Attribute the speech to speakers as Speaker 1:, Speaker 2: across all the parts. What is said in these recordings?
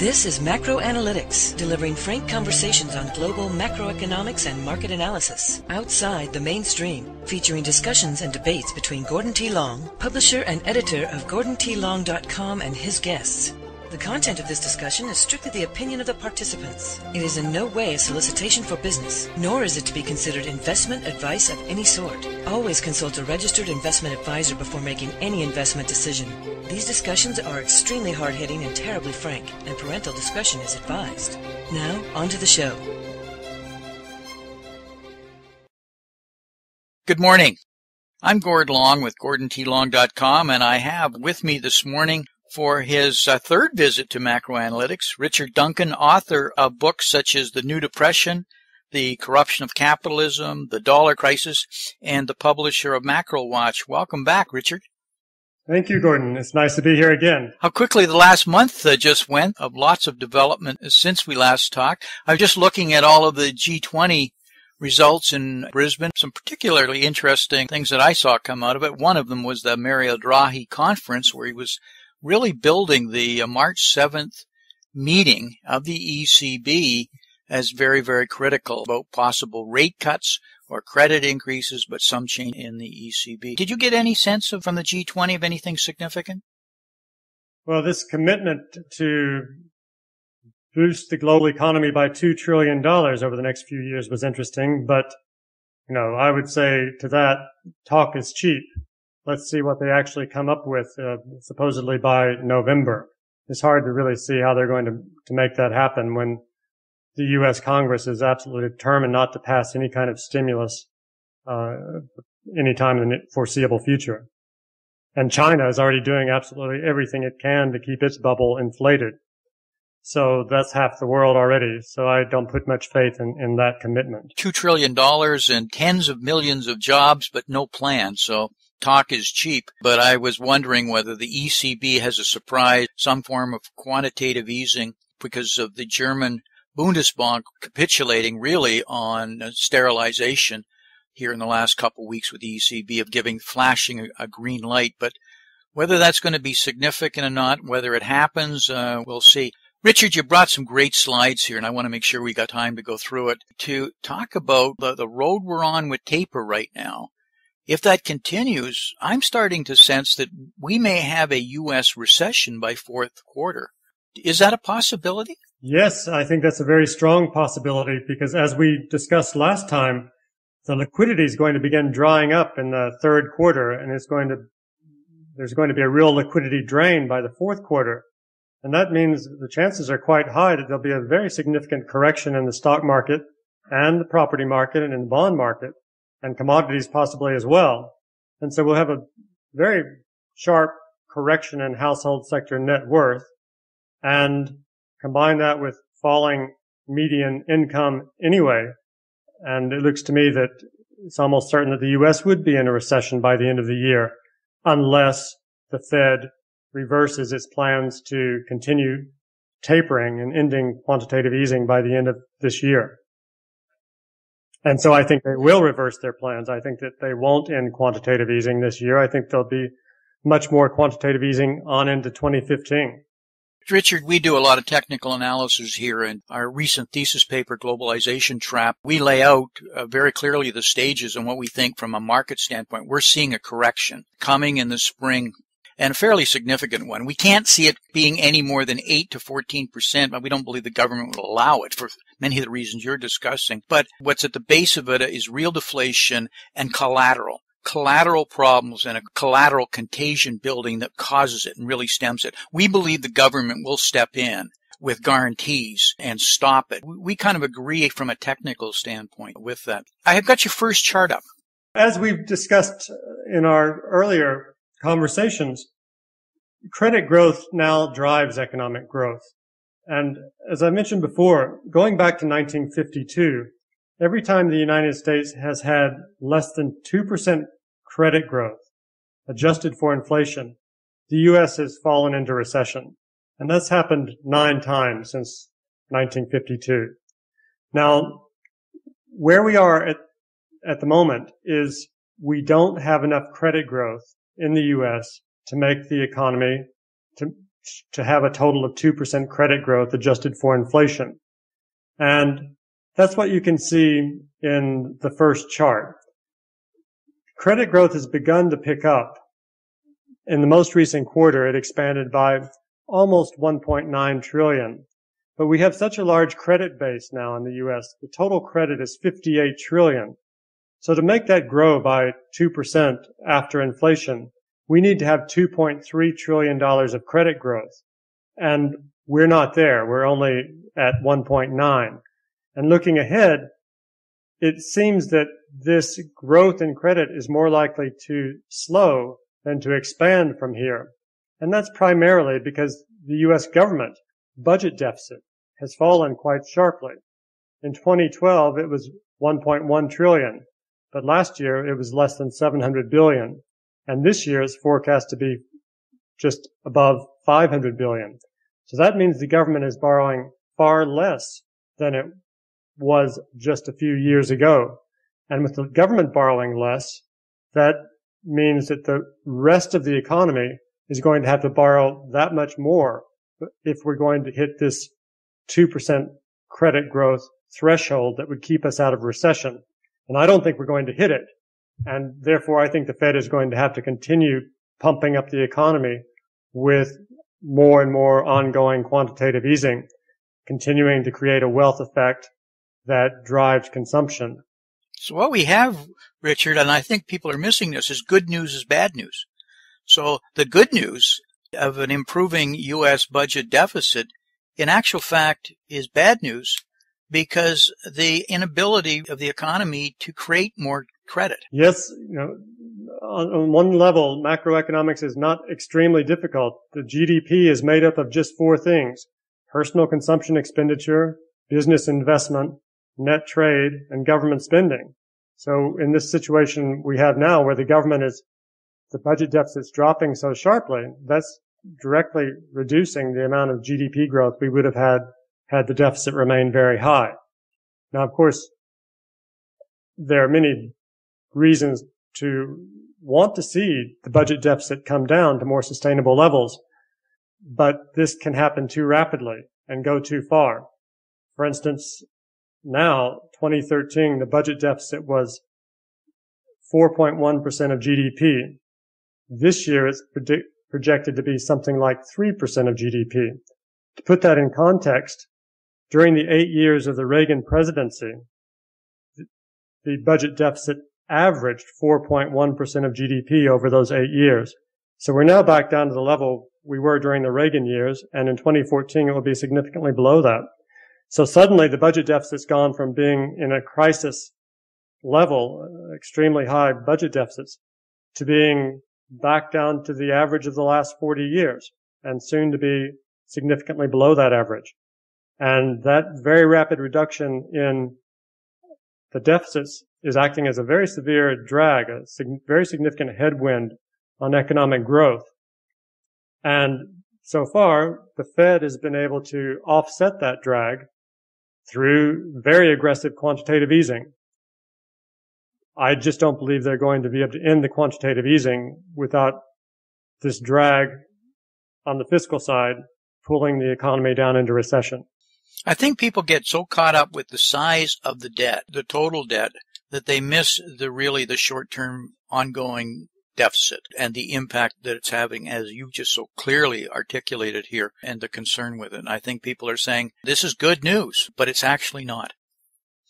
Speaker 1: This is Macro Analytics, delivering frank conversations on global macroeconomics and market analysis, outside the mainstream, featuring discussions and debates between Gordon T. Long, publisher and editor of GordonTLong.com, and his guests. The content of this discussion is strictly the opinion of the participants. It is in no way a solicitation for business, nor is it to be considered investment advice of any sort. Always consult a registered investment advisor before making any investment decision. These discussions are extremely hard-hitting and terribly frank, and parental discretion is advised. Now, on to the show.
Speaker 2: Good morning. I'm Gord Long with GordonTLong.com, and I have with me this morning for his third visit to Macro Analytics, Richard Duncan, author of books such as The New Depression, The Corruption of Capitalism, The Dollar Crisis, and the publisher of Macro Watch. Welcome back, Richard.
Speaker 3: Thank you, Gordon. It's nice to be here again.
Speaker 2: How quickly the last month just went, of lots of development since we last talked. I'm just looking at all of the G20 results in Brisbane. Some particularly interesting things that I saw come out of it. One of them was the Mario Draghi conference, where he was really building the March 7th meeting of the ECB as very, very critical about possible rate cuts or credit increases, but some change in the ECB. Did you get any sense from the G20 of anything significant?
Speaker 3: Well, this commitment to boost the global economy by $2 trillion over the next few years was interesting, but, I would say to that, talk is cheap. Let's see what they actually come up with, supposedly by November. It's hard to really see how they're going to make that happen when the U.S. Congress is absolutely determined not to pass any kind of stimulus anytime in the foreseeable future. And China is already doing absolutely everything it can to keep its bubble inflated. So that's half the world already. So I don't put much faith in that commitment.
Speaker 2: $2 trillion and tens of millions of jobs, but no plan. So talk is cheap, but I was wondering whether the ECB has a surprise, some form of quantitative easing because of the German Bundesbank capitulating really on sterilization here in the last couple of weeks with the ECB of flashing a green light. But whether that's going to be significant or not, whether it happens, we'll see. Richard, you brought some great slides here, and I want to make sure we got time to go through it to talk about the road we're on with taper right now. If that continues, I'm starting to sense that we may have a U.S. recession by fourth quarter. Is that a possibility?
Speaker 3: Yes, I think that's a very strong possibility because as we discussed last time, the liquidity is going to begin drying up in the third quarter, and there's going to be a real liquidity drain by the fourth quarter. And that means the chances are quite high that there'll be a very significant correction in the stock market and the property market and in the bond market and commodities possibly as well. And so we'll have a very sharp correction in household sector net worth and combine that with falling median income anyway. And it looks to me that it's almost certain that the U.S. would be in a recession by the end of the year unless the Fed reverses its plans to continue tapering and ending quantitative easing by the end of this year. And so I think they will reverse their plans. I think that they won't end quantitative easing this year. I think there'll be much more quantitative easing on into 2015.
Speaker 2: Richard, we do a lot of technical analysis here in our recent thesis paper, Globalization Trap. We lay out very clearly the stages and what we think from a market standpoint. We're seeing a correction coming in the spring, and a fairly significant one. We can't see it being any more than 8 to 14%, but we don't believe the government will allow it for many of the reasons you're discussing. But what's at the base of it is real deflation and collateral problems and a collateral contagion building that causes it and really stems it. We believe the government will step in with guarantees and stop it. We kind of agree from a technical standpoint with that. I have got your first chart up.
Speaker 3: As we've discussed in our earlier conversations, credit growth now drives economic growth. And as I mentioned before, going back to 1952, every time the United States has had less than 2% credit growth, adjusted for inflation, the U.S. has fallen into recession. And that's happened 9 times since 1952. Now, where we are at the moment is we don't have enough credit growth in the U.S. to make the economy, to to have a total of 2% credit growth adjusted for inflation. And that's what you can see in the first chart. Credit growth has begun to pick up. In the most recent quarter, it expanded by almost 1.9 trillion. But we have such a large credit base now in the U.S. The total credit is 58 trillion. So to make that grow by 2% after inflation, we need to have $2.3 trillion of credit growth. And we're not there. We're only at 1.9. And looking ahead, it seems that this growth in credit is more likely to slow than to expand from here. And that's primarily because the U.S. government budget deficit has fallen quite sharply. In 2012, it was 1.1 trillion, but last year it was less than 700 billion. And this year is forecast to be just above 500 billion. So that means the government is borrowing far less than it was just a few years ago. And with the government borrowing less, that means that the rest of the economy is going to have to borrow that much more if we're going to hit this 2% credit growth threshold that would keep us out of recession. And I don't think we're going to hit it. And therefore, I think the Fed is going to have to continue pumping up the economy with more and more ongoing quantitative easing, continuing to create a wealth effect that drives consumption.
Speaker 2: So what we have, Richard, and I think people are missing this, is good news is bad news. So the good news of an improving U.S. budget deficit, in actual fact, is bad news because the inability of the economy to create more credit.
Speaker 3: Yes, on one level, macroeconomics is not extremely difficult. The GDP is made up of just four things: personal consumption expenditure, business investment, net trade, and government spending. So in this situation we have now where the budget deficit's dropping so sharply, that's directly reducing the amount of GDP growth we would have had the deficit remained very high. Now, of course, there are many reasons to want to see the budget deficit come down to more sustainable levels, but this can happen too rapidly and go too far. For instance, now, 2013, the budget deficit was 4.1% of GDP. This year, it's projected to be something like 3% of GDP. To put that in context, during the 8 years of the Reagan presidency, the budget deficit averaged 4.1% of GDP over those 8 years. So we're now back down to the level we were during the Reagan years, and in 2014 it will be significantly below that. So suddenly the budget deficit's gone from being in a crisis level, extremely high budget deficits, to being back down to the average of the last 40 years, and soon to be significantly below that average. And that very rapid reduction in the deficits is acting as a very severe drag, a very significant headwind on economic growth. And so far, the Fed has been able to offset that drag through very aggressive quantitative easing. I just don't believe they're going to be able to end the quantitative easing without this drag on the fiscal side pulling the economy down into recession.
Speaker 2: I think people get so caught up with the size of the debt, the total debt, that they miss the short-term ongoing deficit and the impact that it's having, as you just so clearly articulated here, and the concern with it. And I think people are saying, this is good news, but it's actually not.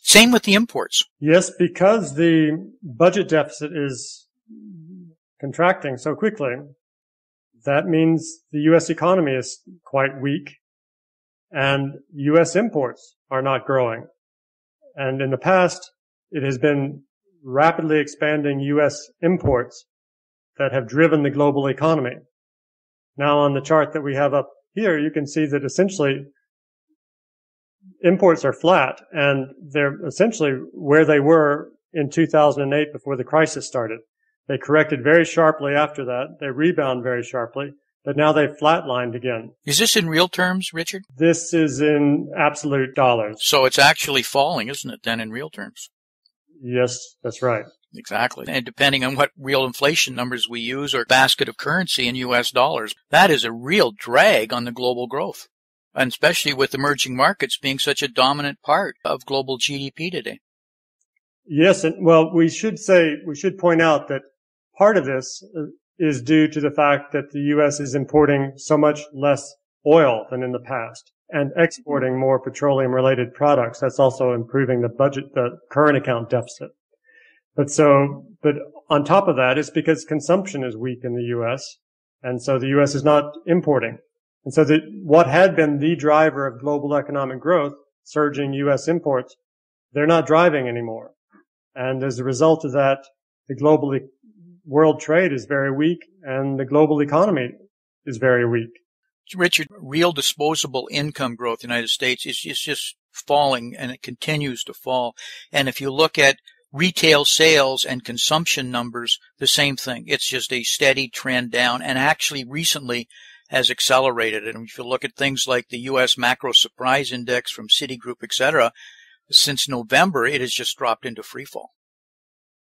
Speaker 2: Same with the imports.
Speaker 3: Yes, because the budget deficit is contracting so quickly, that means the U.S. economy is quite weak, and U.S. imports are not growing. And in the past, it has been rapidly expanding U.S. imports that have driven the global economy. Now on the chart that we have up here, you can see that essentially imports are flat, and they're essentially where they were in 2008 before the crisis started. They corrected very sharply after that. They rebound very sharply, but now they've flatlined again.
Speaker 2: Is this in real terms, Richard?
Speaker 3: This is in absolute dollars.
Speaker 2: So it's actually falling, isn't it, then, in real terms?
Speaker 3: Yes, that's right.
Speaker 2: Exactly. And depending on what real inflation numbers we use or basket of currency in U.S. dollars, that is a real drag on the global growth, and especially with emerging markets being such a dominant part of global GDP today.
Speaker 3: Yes, and well, we should point out that part of this is due to the fact that the U.S. is importing so much less oil than in the past and exporting more petroleum-related products. That's also improving the current account deficit. But on top of that, it's because consumption is weak in the U.S., and so the U.S. is not importing. And so what had been the driver of global economic growth, surging U.S. imports, they're not driving anymore. And as a result of that, world trade is very weak, and the global economy is very weak.
Speaker 2: Richard, real disposable income growth in the United States is just falling, and it continues to fall. And if you look at retail sales and consumption numbers, the same thing. It's just a steady trend down, and actually recently has accelerated. And if you look at things like the U.S. Macro Surprise Index from Citigroup, etc., since November, it has just dropped into freefall.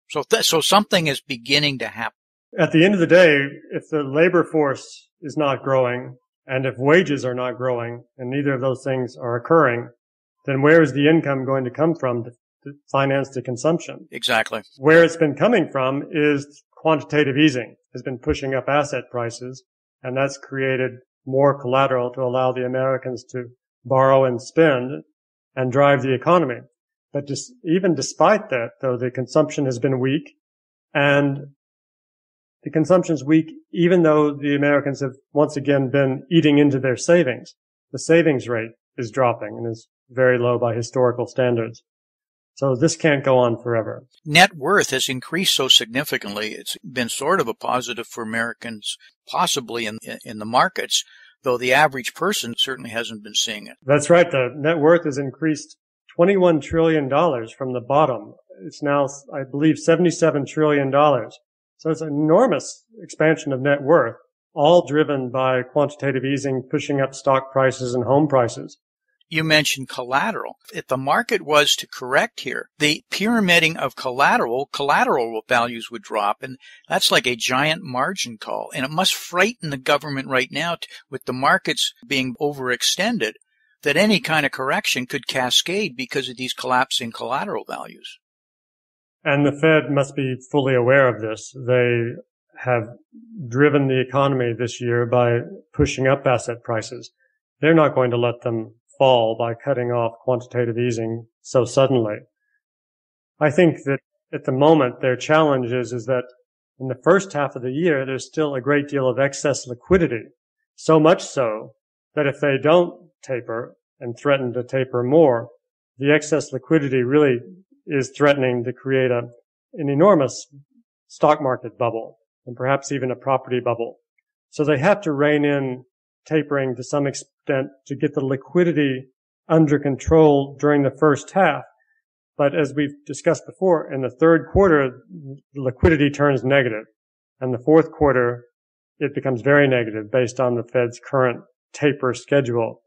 Speaker 2: So something is beginning to happen.
Speaker 3: At the end of the day, if the labor force is not growing, and if wages are not growing, and neither of those things are occurring, then where is the income going to come from to finance the consumption?
Speaker 2: Exactly.
Speaker 3: Where it's been coming from is quantitative easing has been pushing up asset prices, and that's created more collateral to allow the Americans to borrow and spend and drive the economy. But even despite that, though, the consumption has been weak, and the consumption's weak even though the Americans have once again been eating into their savings. The savings rate is dropping and is very low by historical standards. So this can't go on forever.
Speaker 2: Net worth has increased so significantly. It's been sort of a positive for Americans, possibly in the markets, though the average person certainly hasn't been seeing it.
Speaker 3: That's right. The net worth has increased $21 trillion from the bottom. It's now, I believe, $77 trillion. So it's an enormous expansion of net worth, all driven by quantitative easing, pushing up stock prices and home prices.
Speaker 2: You mentioned collateral. If the market was to correct here, the pyramiding of collateral values would drop, and that's like a giant margin call. And it must frighten the government right now with the markets being overextended that any kind of correction could cascade because of these collapsing collateral values.
Speaker 3: And the Fed must be fully aware of this. They have driven the economy this year by pushing up asset prices. They're not going to let them fall by cutting off quantitative easing so suddenly. I think that at the moment their challenge is that in the first half of the year there's still a great deal of excess liquidity, so much so that if they don't taper and threaten to taper more, the excess liquidity really is threatening to create an enormous stock market bubble and perhaps even a property bubble. So they have to rein in tapering to some extent to get the liquidity under control during the first half. But as we've discussed before, in the third quarter, the liquidity turns negative. And the fourth quarter, it becomes very negative based on the Fed's current taper schedule.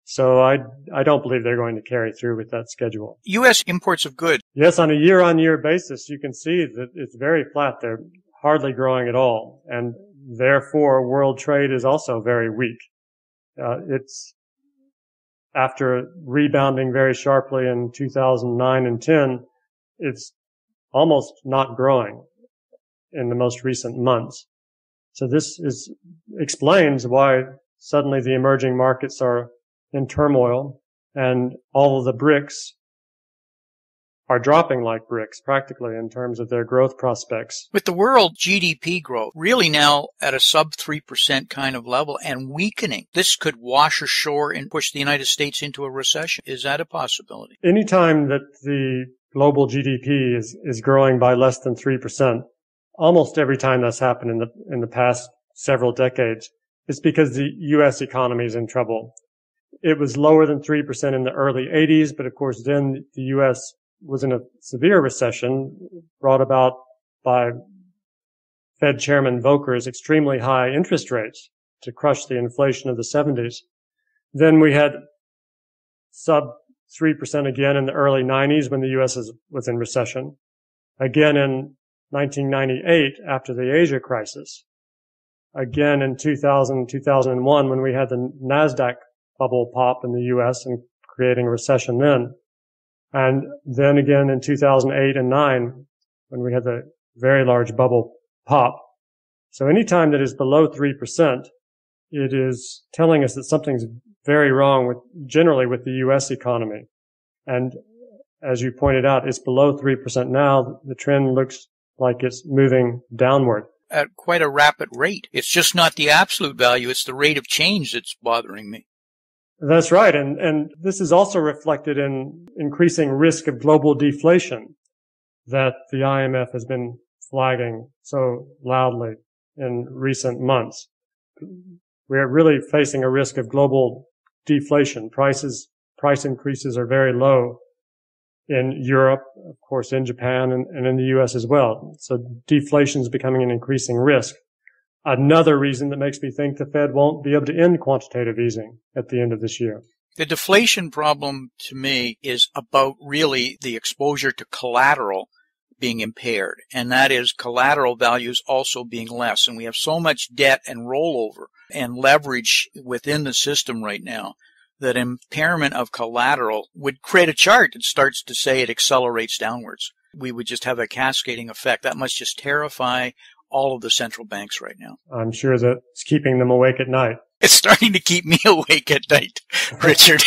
Speaker 3: So I don't believe they're going to carry through with that schedule.
Speaker 2: U.S. imports of goods.
Speaker 3: Yes, on a year-on-year basis, you can see that it's very flat. They're hardly growing at all. And therefore, world trade is also very weak. It's after rebounding very sharply in 2009 and 10, it's almost not growing in the most recent months. So this explains why suddenly the emerging markets are in turmoil and all of the BRICS are dropping like bricks practically in terms of their growth prospects.
Speaker 2: With the world GDP growth really now at a sub 3% kind of level and weakening, this could wash ashore and push the United States into a recession. Is that a possibility?
Speaker 3: Anytime that the global GDP is growing by less than 3%, almost every time that's happened in the past several decades, it's because the U.S. economy is in trouble. It was lower than 3% in the early 80s, but of course then the U.S. was in a severe recession brought about by Fed Chairman Volcker's extremely high interest rates to crush the inflation of the 70s. Then we had sub 3% again in the early 90s when the U.S. was in recession. Again in 1998 after the Asia crisis. Again in 2000, 2001 when we had the NASDAQ bubble pop in the U.S. and creating a recession then. And then again in 2008 and 9 when we had the very large bubble pop. So anytime that is below 3%, it is telling us that something's very wrong generally with the U.S. economy. And as you pointed out, it's below 3% now. The trend looks like it's moving downward.
Speaker 2: At quite a rapid rate. It's just not the absolute value, it's the rate of change that's bothering me.
Speaker 3: That's right. And this is also reflected in increasing risk of global deflation that the IMF has been flagging so loudly in recent months. We're really facing a risk of global deflation. Price increases are very low in Europe, of course, in Japan and in the U.S. as well. So deflation is becoming an increasing risk. Another reason that makes me think the Fed won't be able to end quantitative easing at the end of this year.
Speaker 2: The deflation problem to me is about really the exposure to collateral being impaired, and that is collateral values also being less. And we have so much debt and rollover and leverage within the system right now that impairment of collateral would create a chart that starts to say it accelerates downwards. We would just have a cascading effect. That must just terrify all of the central banks right now. I'm
Speaker 3: sure that it's keeping them awake at night.
Speaker 2: It's starting to keep me awake at night, Richard,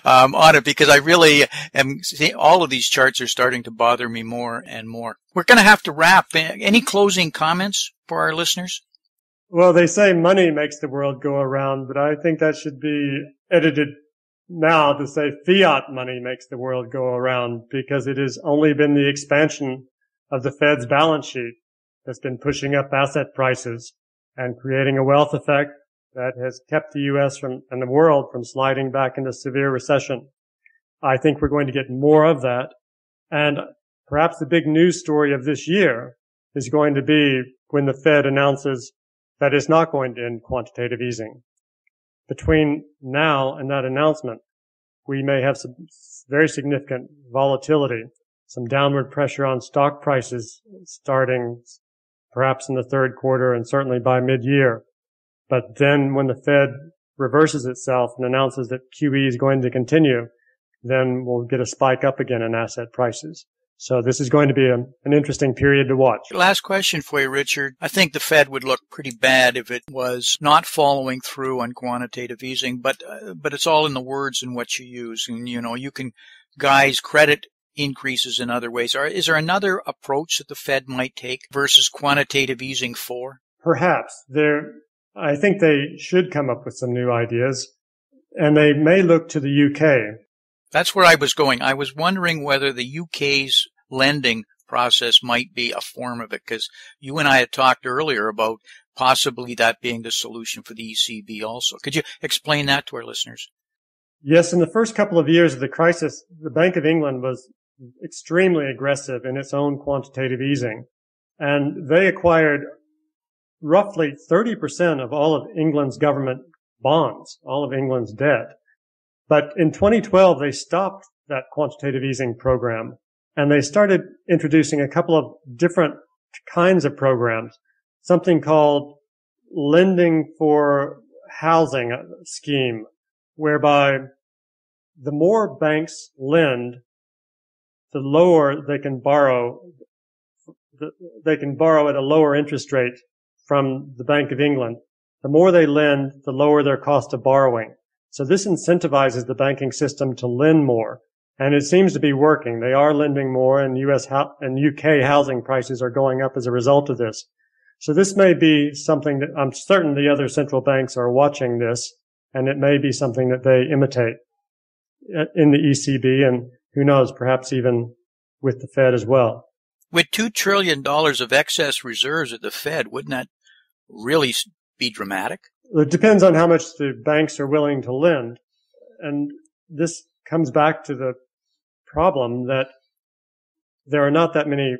Speaker 2: on it, because I really am seeing all of these charts are starting to bother me more and more. We're going to have to wrap. Any closing comments for our listeners?
Speaker 3: Well, they say money makes the world go around, but I think that should be edited now to say fiat money makes the world go around, because it has only been the expansion of the Fed's balance sheet that's been pushing up asset prices and creating a wealth effect that has kept the U.S. and the world from sliding back into severe recession. I think we're going to get more of that. And perhaps the big news story of this year is going to be when the Fed announces that it's not going to end quantitative easing. Between now and that announcement, we may have some very significant volatility, some downward pressure on stock prices starting perhaps in the third quarter and certainly by mid-year. But then when the Fed reverses itself and announces that QE is going to continue, then we'll get a spike up again in asset prices. So this is going to be an interesting period to watch.
Speaker 2: Last question for you, Richard. I think the Fed would look pretty bad if it was not following through on quantitative easing, but it's all in the words and what you use. And, you can guise credit increases in other ways. Is there another approach that the Fed might take versus quantitative easing for?
Speaker 3: Perhaps. I think they should come up with some new ideas, and they may look to the UK.
Speaker 2: That's where I was going. I was wondering whether the UK's lending process might be a form of it, because you and I had talked earlier about possibly that being the solution for the ECB also. Could you explain that to our listeners?
Speaker 3: Yes, in the first couple of years of the crisis, the Bank of England was extremely aggressive in its own quantitative easing, and they acquired roughly 30% of all of England's government bonds, all of England's debt. But in 2012, they stopped that quantitative easing program, and they started introducing a couple of different kinds of programs, something called lending for housing scheme, whereby the more banks lend, the lower they can borrow. They can borrow at a lower interest rate from the Bank of England. The more they lend, the lower their cost of borrowing. So this incentivizes the banking system to lend more, and it seems to be working. They are lending more, and US and UK housing prices are going up as a result of this. So this may be something that I'm certain the other central banks are watching this, and it may be something that they imitate in the ECB, and who knows, perhaps even with the Fed as well.
Speaker 2: With $2 trillion of excess reserves at the Fed, wouldn't that really be dramatic?
Speaker 3: It depends on how much the banks are willing to lend. And this comes back to the problem that there are not that many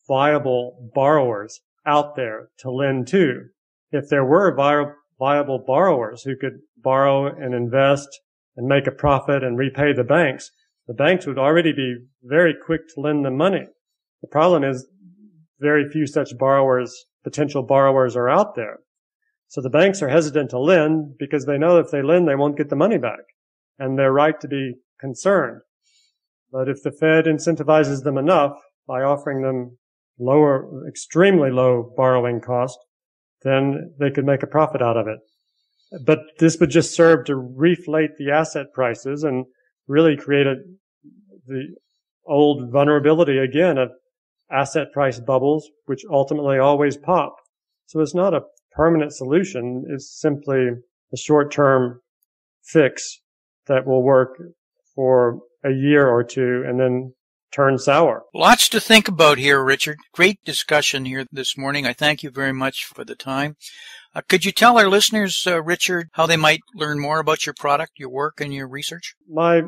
Speaker 3: viable borrowers out there to lend to. If there were viable borrowers who could borrow and invest and make a profit and repay the banks would already be very quick to lend them money. The problem is very few such potential borrowers are out there. So the banks are hesitant to lend because they know if they lend, they won't get the money back. And they're right to be concerned. But if the Fed incentivizes them enough by offering them extremely low borrowing cost, then they could make a profit out of it. But this would just serve to reflate the asset prices and really create the old vulnerability again of asset price bubbles, which ultimately always pop. So it's not a permanent solution. It's simply a short-term fix that will work for a year or two and then turn sour.
Speaker 2: Lots to think about here, Richard. Great discussion here this morning. I thank you very much for the time. Could you tell our listeners, Richard, how they might learn more about your product, your work, and your research?
Speaker 3: My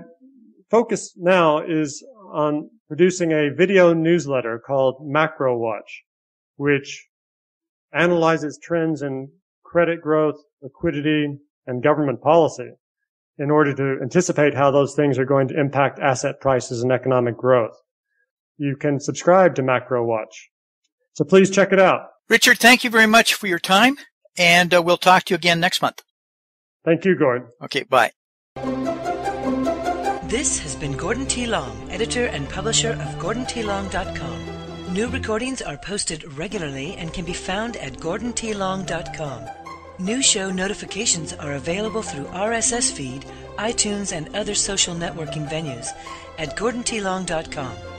Speaker 3: focus now is on producing a video newsletter called Macro Watch, which analyzes trends in credit growth, liquidity, and government policy in order to anticipate how those things are going to impact asset prices and economic growth. You can subscribe to Macro Watch. So please check it out.
Speaker 2: Richard, thank you very much for your time, and we'll talk to you again next month.
Speaker 3: Thank you, Gordon.
Speaker 2: Okay, bye.
Speaker 1: This has been Gordon T. Long, editor and publisher of GordonTLong.com. New recordings are posted regularly and can be found at GordonTLong.com. New show notifications are available through RSS feed, iTunes, and other social networking venues at GordonTLong.com.